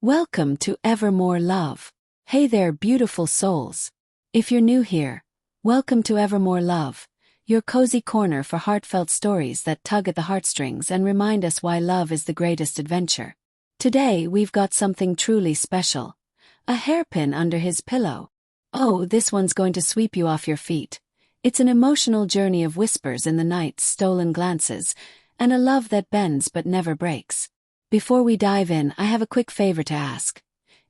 Welcome to Evermore Love. Hey there, beautiful souls. If you're new here, welcome to Evermore Love, your cozy corner for heartfelt stories that tug at the heartstrings and remind us why love is the greatest adventure. Today we've got something truly special. A hairpin under his pillow. Oh, this one's going to sweep you off your feet. It's an emotional journey of whispers in the night, stolen glances, and a love that bends but never breaks. Before we dive in, I have a quick favor to ask.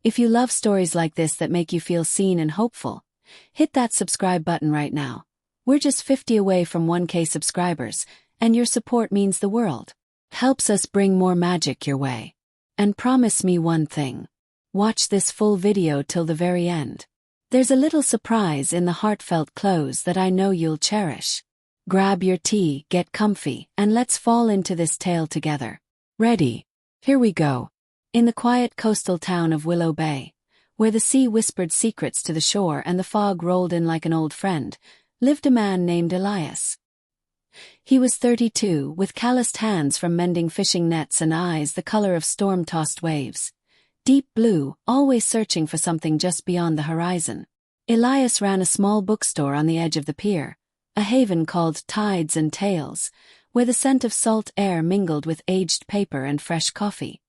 If you love stories like this that make you feel seen and hopeful, hit that subscribe button right now. We're just 50 away from 1K subscribers, and your support means the world. Helps us bring more magic your way. And promise me one thing. Watch this full video till the very end. There's a little surprise in the heartfelt close that I know you'll cherish. Grab your tea, get comfy, and let's fall into this tale together. Ready? Here we go. In the quiet coastal town of Willow Bay, where the sea whispered secrets to the shore and the fog rolled in like an old friend, lived a man named Elias. He was 32, with calloused hands from mending fishing nets and eyes the color of storm-tossed waves. Deep blue, always searching for something just beyond the horizon. Elias ran a small bookstore on the edge of the pier, a haven called Tides and Tales, where the scent of salt air mingled with aged paper and fresh coffee.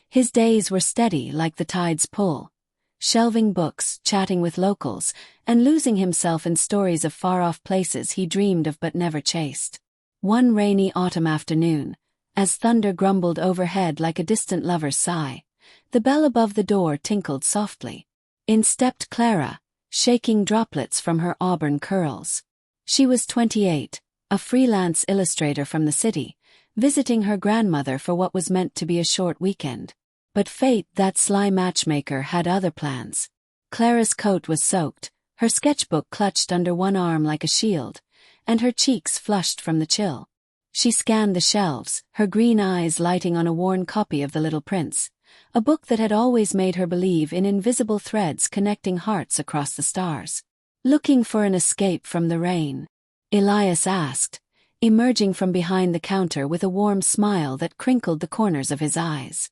His days were steady like the tide's pull, shelving books, chatting with locals, and losing himself in stories of far-off places he dreamed of but never chased. One rainy autumn afternoon, as thunder grumbled overhead like a distant lover's sigh, the bell above the door tinkled softly. In stepped Clara, shaking droplets from her auburn curls. She was 28, a freelance illustrator from the city, visiting her grandmother for what was meant to be a short weekend. But fate, that sly matchmaker, had other plans. Clara's coat was soaked, her sketchbook clutched under one arm like a shield, and her cheeks flushed from the chill. She scanned the shelves, her green eyes lighting on a worn copy of The Little Prince, a book that had always made her believe in invisible threads connecting hearts across the stars. Looking for an escape from the rain? Elias asked, emerging from behind the counter with a warm smile that crinkled the corners of his eyes.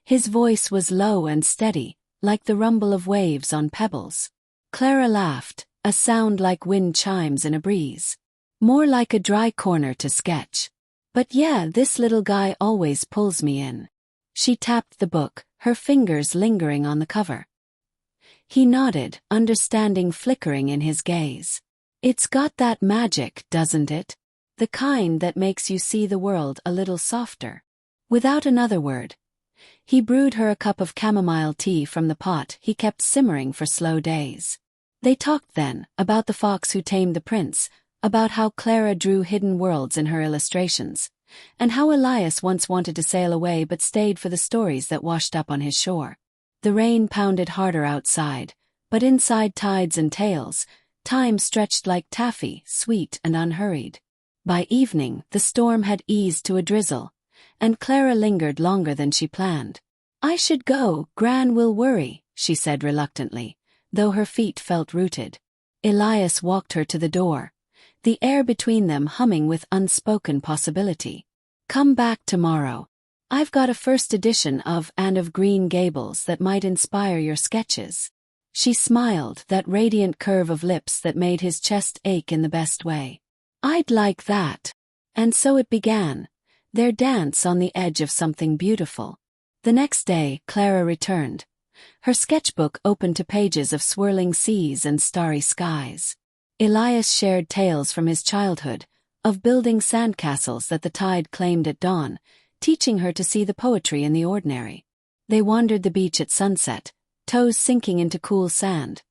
His voice was low and steady, like the rumble of waves on pebbles. Clara laughed, a sound like wind chimes in a breeze. More like a dry corner to sketch. But yeah, this little guy always pulls me in. She tapped the book, her fingers lingering on the cover. He nodded, understanding flickering in his gaze. It's got that magic, doesn't it? The kind that makes you see the world a little softer. Without another word, he brewed her a cup of chamomile tea from the pot he kept simmering for slow days. They talked then, about the fox who tamed the prince, about how Clara drew hidden worlds in her illustrations, and how Elias once wanted to sail away but stayed for the stories that washed up on his shore. The rain pounded harder outside, but inside Tides and Tales, time stretched like taffy, sweet and unhurried. By evening, the storm had eased to a drizzle, and Clara lingered longer than she planned. I should go, Gran will worry, she said reluctantly, though her feet felt rooted. Elias walked her to the door, the air between them humming with unspoken possibility. Come back tomorrow. I've got a first edition of Anne of Green Gables that might inspire your sketches. She smiled, that radiant curve of lips that made his chest ache in the best way. I'd like that. And so it began, their dance on the edge of something beautiful. The next day, Clara returned, her sketchbook open to pages of swirling seas and starry skies. Elias shared tales from his childhood, of building sandcastles that the tide claimed at dawn, teaching her to see the poetry in the ordinary. They wandered the beach at sunset, toes sinking into cool sand,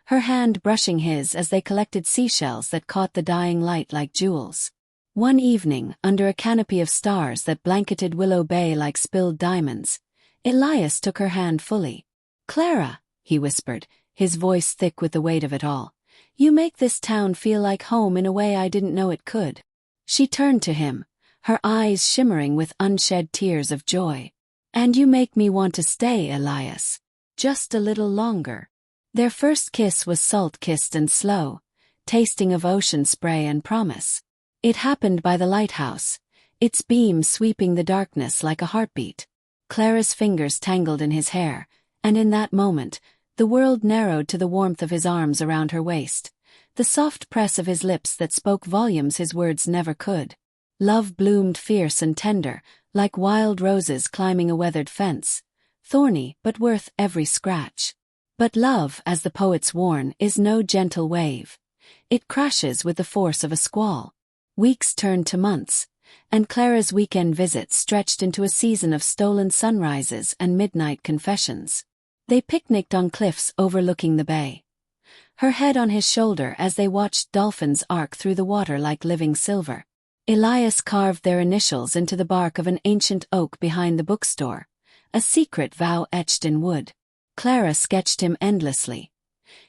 her hand brushing his as they collected seashells that caught the dying light like jewels. One evening, under a canopy of stars that blanketed Willow Bay like spilled diamonds, Elias took her hand fully. Clara, he whispered, his voice thick with the weight of it all, you make this town feel like home in a way I didn't know it could. She turned to him, her eyes shimmering with unshed tears of joy. And you make me want to stay, Elias. Just a little longer. Their first kiss was salt-kissed and slow, tasting of ocean spray and promise. It happened by the lighthouse, its beam sweeping the darkness like a heartbeat. Clara's fingers tangled in his hair, and in that moment, the world narrowed to the warmth of his arms around her waist, the soft press of his lips that spoke volumes his words never could. Love bloomed fierce and tender, like wild roses climbing a weathered fence, thorny but worth every scratch. But love, as the poets warn, is no gentle wave. It crashes with the force of a squall. Weeks turned to months, and Clara's weekend visits stretched into a season of stolen sunrises and midnight confessions. They picnicked on cliffs overlooking the bay, her head on his shoulder as they watched dolphins arc through the water like living silver. Elias carved their initials into the bark of an ancient oak behind the bookstore, a secret vow etched in wood. Clara sketched him endlessly,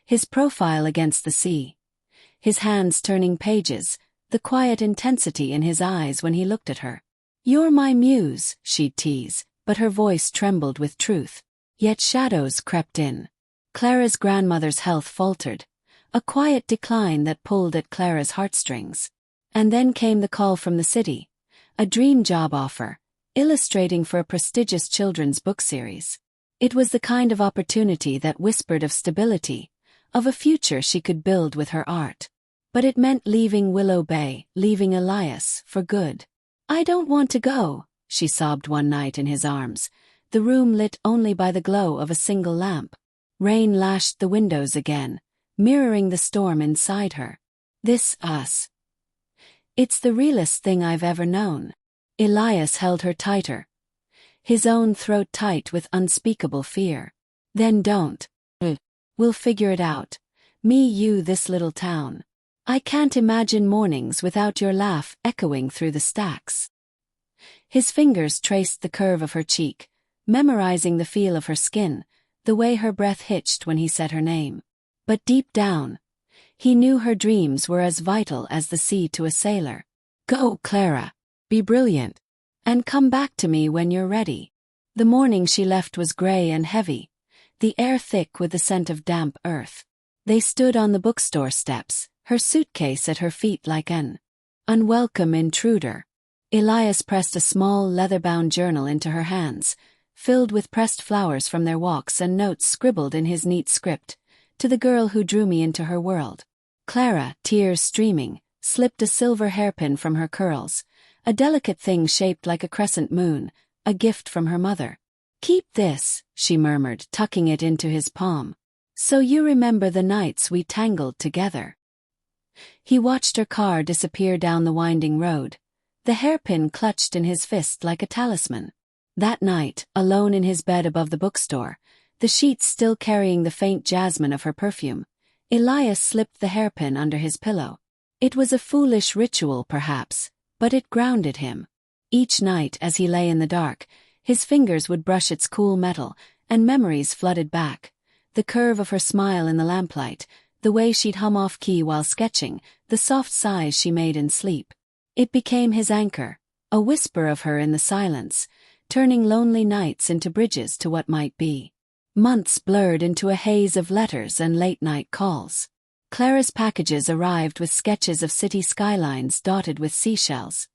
his profile against the sea, his hands turning pages, the quiet intensity in his eyes when he looked at her. "You're my muse," she'd tease, but her voice trembled with truth. Yet shadows crept in. Clara's grandmother's health faltered, a quiet decline that pulled at Clara's heartstrings. And then came the call from the city, a dream job offer, illustrating for a prestigious children's book series. It was the kind of opportunity that whispered of stability, of a future she could build with her art. But it meant leaving Willow Bay, leaving Elias, for good. "I don't want to go," she sobbed one night in his arms, the room lit only by the glow of a single lamp. Rain lashed the windows again, mirroring the storm inside her. "This us. It's the realest thing I've ever known." Elias held her tighter, his own throat tight with unspeakable fear. "Then don't. We'll figure it out. Me, you, this little town. I can't imagine mornings without your laugh echoing through the stacks." His fingers traced the curve of her cheek, memorizing the feel of her skin, the way her breath hitched when he said her name. But deep down, he knew her dreams were as vital as the sea to a sailor. "Go, Clara. Be brilliant. And come back to me when you're ready." The morning she left was gray and heavy, the air thick with the scent of damp earth. They stood on the bookstore steps, her suitcase at her feet like an unwelcome intruder. Elias pressed a small leather-bound journal into her hands, filled with pressed flowers from their walks and notes scribbled in his neat script, "To the girl who drew me into her world." Clara, tears streaming, slipped a silver hairpin from her curls, a delicate thing shaped like a crescent moon, a gift from her mother. "Keep this," she murmured, tucking it into his palm. "So you remember the nights we tangled together." He watched her car disappear down the winding road, the hairpin clutched in his fist like a talisman. That night, alone in his bed above the bookstore, the sheets still carrying the faint jasmine of her perfume, Elias slipped the hairpin under his pillow. It was a foolish ritual perhaps, but it grounded him. Each night as he lay in the dark, his fingers would brush its cool metal, and memories flooded back. The curve of her smile in the lamplight, the way she'd hum off-key while sketching, the soft sighs she made in sleep. It became his anchor, a whisper of her in the silence, turning lonely nights into bridges to what might be. Months blurred into a haze of letters and late-night calls. Clara's packages arrived with sketches of city skylines dotted with seashells,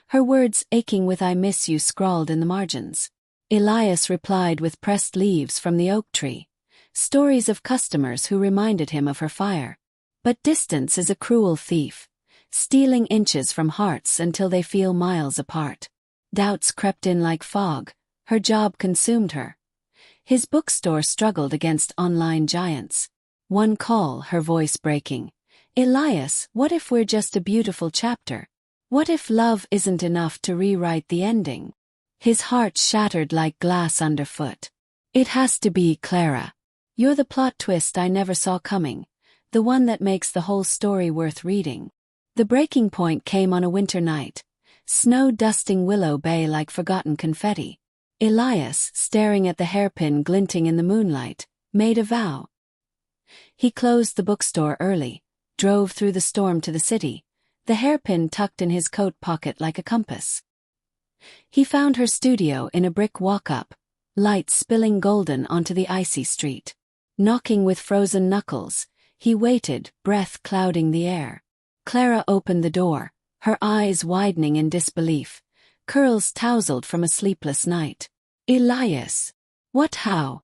her words aching with "I miss you" scrawled in the margins. Elias replied with pressed leaves from the oak tree, stories of customers who reminded him of her fire. But distance is a cruel thief, stealing inches from hearts until they feel miles apart. Doubts crept in like fog, her job consumed her. His bookstore struggled against online giants. One call, her voice breaking. "Elias, what if we're just a beautiful chapter? What if love isn't enough to rewrite the ending?" His heart shattered like glass underfoot. "It has to be, Clara. You're the plot twist I never saw coming, the one that makes the whole story worth reading." The breaking point came on a winter night, snow dusting Willow Bay like forgotten confetti. Elias, staring at the hairpin glinting in the moonlight, made a vow. He closed the bookstore early, drove through the storm to the city, the hairpin tucked in his coat pocket like a compass. He found her studio in a brick walk-up, light spilling golden onto the icy street. Knocking with frozen knuckles, he waited, breath clouding the air. Clara opened the door, her eyes widening in disbelief, curls tousled from a sleepless night. Elias. What how?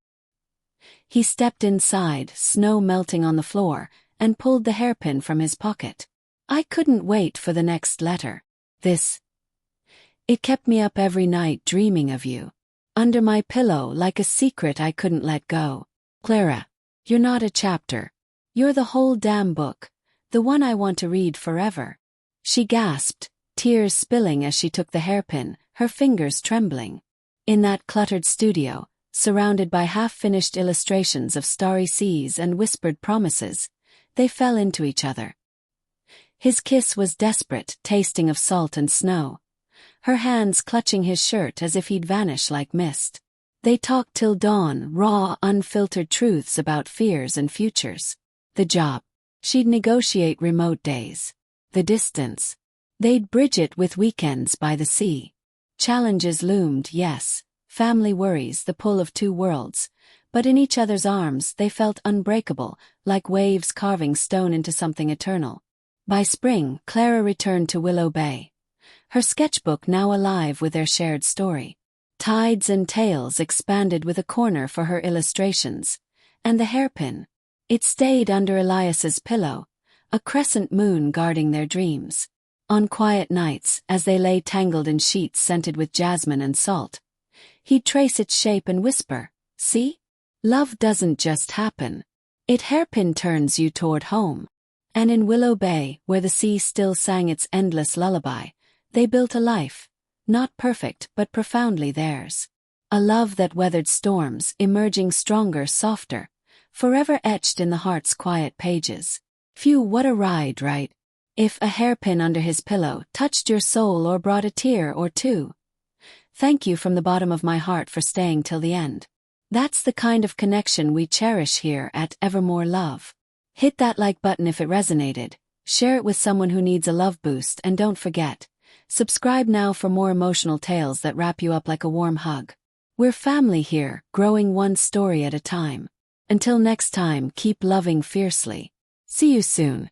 He stepped inside, snow melting on the floor, and pulled the hairpin from his pocket. I couldn't wait for the next letter. It kept me up every night dreaming of you. Under my pillow like a secret I couldn't let go. Clara, you're not a chapter. You're the whole damn book, the one I want to read forever. She gasped, tears spilling as she took the hairpin, her fingers trembling. In that cluttered studio, surrounded by half-finished illustrations of starry seas and whispered promises, they fell into each other. His kiss was desperate, tasting of salt and snow. Her hands clutching his shirt as if he'd vanish like mist. They talked till dawn, raw, unfiltered truths about fears and futures. The job. She'd negotiate remote days. The distance. They'd bridge it with weekends by the sea. Challenges loomed, yes. Family worries, the pull of two worlds. But in each other's arms they felt unbreakable, like waves carving stone into something eternal. By spring, Clara returned to Willow Bay. Her sketchbook now alive with their shared story. Tides and tales expanded with a corner for her illustrations. And the hairpin. It stayed under Elias's pillow, a crescent moon guarding their dreams. On quiet nights, as they lay tangled in sheets scented with jasmine and salt, he'd trace its shape and whisper, "See? Love doesn't just happen. It hairpin turns you toward home." And in Willow Bay, where the sea still sang its endless lullaby, they built a life, not perfect but profoundly theirs. A love that weathered storms, emerging stronger, softer, forever etched in the heart's quiet pages. Phew, what a ride, right? If A Hairpin Under His Pillow touched your soul or brought a tear or two, thank you from the bottom of my heart for staying till the end. That's the kind of connection we cherish here at Evermore Love. Hit that like button if it resonated, share it with someone who needs a love boost, and don't forget, subscribe now for more emotional tales that wrap you up like a warm hug. We're family here, growing one story at a time. Until next time, keep loving fiercely. See you soon.